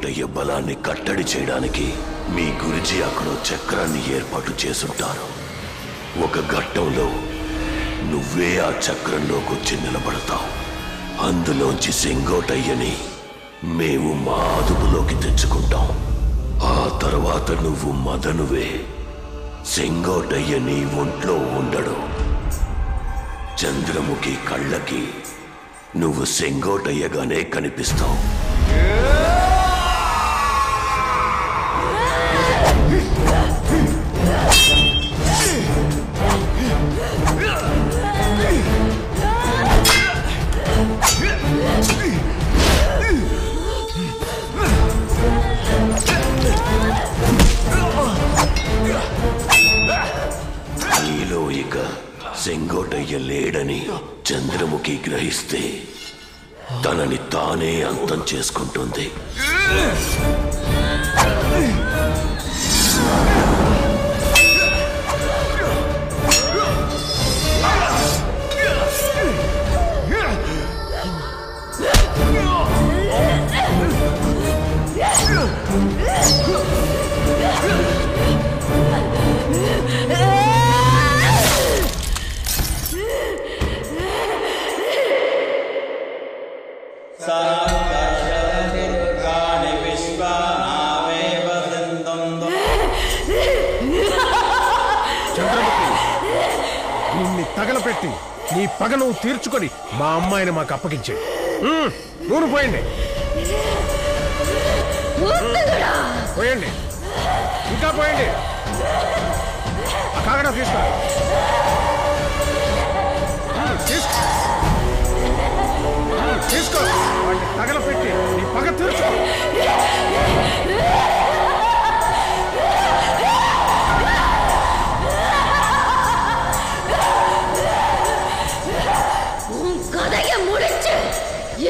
చెంగోటయ్య బలాన్ని కట్టడి చేయడానికి మీ గురుజీ అక్కడ చక్రాన్ని ఏర్పాటు చేసుంటారు. ఒక ఘట్టంలో నువ్వే ఆ చక్రంలోకొచ్చి నిలబడతావు. అందులోంచి చెంగోటయ్యని మేము మా అదుపులోకి తెచ్చుకుంటాం. ఆ తర్వాత నువ్వు మదనువే. చెంగోటయ్య నీ ఒంట్లో ఉండడు. చంద్రముఖి కళ్ళకి నువ్వు చెంగోటయ్యగానే కనిపిస్తావు. నీలో ఇక చెంగోటయ్య లేడని చంద్రముఖి గ్రహిస్తే తనని తానే అంతం చేసుకుంటుంది. తగలపెట్టి నీ పగ నువ్వు తీర్చుకొని మా అమ్మాయిని మాకు అప్పగించే. నూనె పోయండి, పోయండి, ఇంకా పోయండి. కాగడా తీసుకో, తీసుకో, వాటిని తగలపెట్టి నీ పగ తీర్చుకో.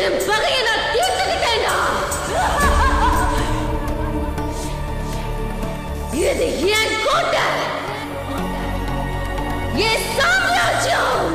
என் பகையை நான் தீர்த்துக்கிட்டேனா? இது என் கோட்டை, என் சாம்ராஜ்யம்.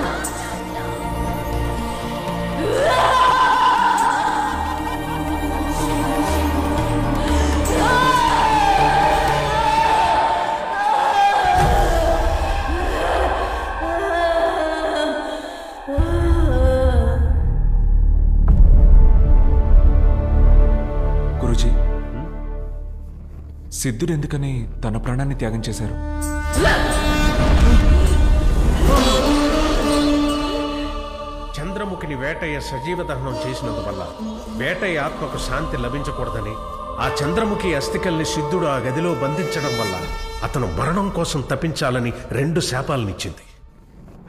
సిద్ధుడు ఎందుకని తన ప్రాణాన్ని త్యాగం చేశారు? చంద్రముఖిని వేటయ్య సజీవ దహనం చేసినందువల్ల వేటయ్య ఆత్మకు శాంతి లభించకూడదని ఆ చంద్రముఖి అస్థికల్ని సిద్ధుడు ఆ గదిలో బంధించడం వల్ల అతను మరణం కోసం తప్పించాలని 2 శాపాలనిచ్చింది.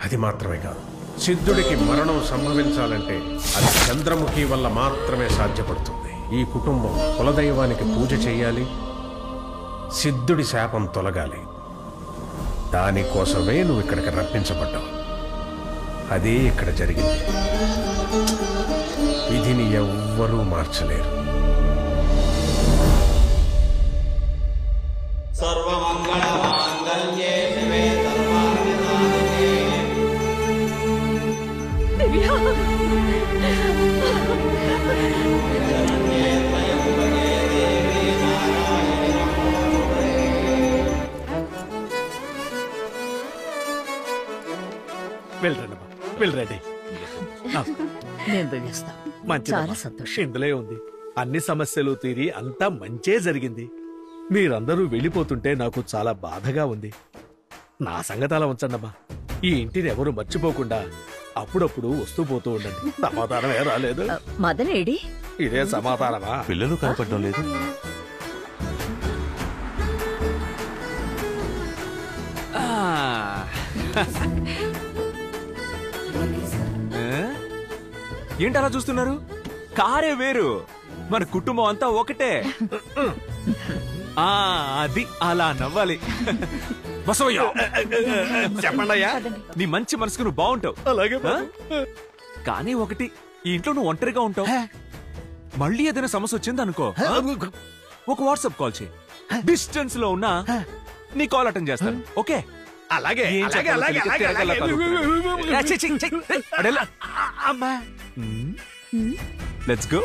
అది మాత్రమే కాదు, సిద్ధుడికి మరణం సంభవించాలంటే అది చంద్రముఖి వల్ల మాత్రమే సాధ్యపడుతుంది. ఈ కుటుంబం కులదైవానికి పూజ చేయాలి, సిద్ధుడి శాపం తొలగాలి. దానికోసమే నువ్వు ఇక్కడికి రప్పించబడ్డావు. అదే ఇక్కడ జరిగింది. విధిని ఎవ్వరూ మార్చలేరు. వెళ్ళండి, చాలా సంతోషం. ఇందులో ఉంది, అన్ని సమస్యలు తీరి అంతా మంచే జరిగింది. మీరందరూ వెళ్ళిపోతుంటే నాకు చాలా బాధగా ఉంది. నా సంగతి అలా ఉంచండమ్మా. ఈ ఇంటిని ఎవరు మర్చిపోకుండా అప్పుడప్పుడు వస్తూ పోతూ ఉండండి. సమాధానం ఏ రాలేదు. మదనేడి ఇదే సమాధానమా? పిల్లలు కనపడడం లేదు. ఏంటి అలా చూస్తున్నారు? కారే వేరు, మన కుటుంబం అంతా ఒకటే. అది అలా నవ్వాలి. బసవయ్య, చెప్పండయ్యా. నీ మంచి మనసుకు నువ్వు బాగుంటావు. అలాగే. కానీ ఒకటి, ఈ ఇంట్లో నువ్వు ఒంటరిగా ఉంటావు. మళ్ళీ ఏదైనా సమస్య వచ్చింది అనుకో, ఒక వాట్సాప్ కాల్ చేయి. డిస్టెన్స్ లో ఉన్నా నీ కాల్ అటెండ్ చేస్తాను. ఓకే? అలాగే. Let's go.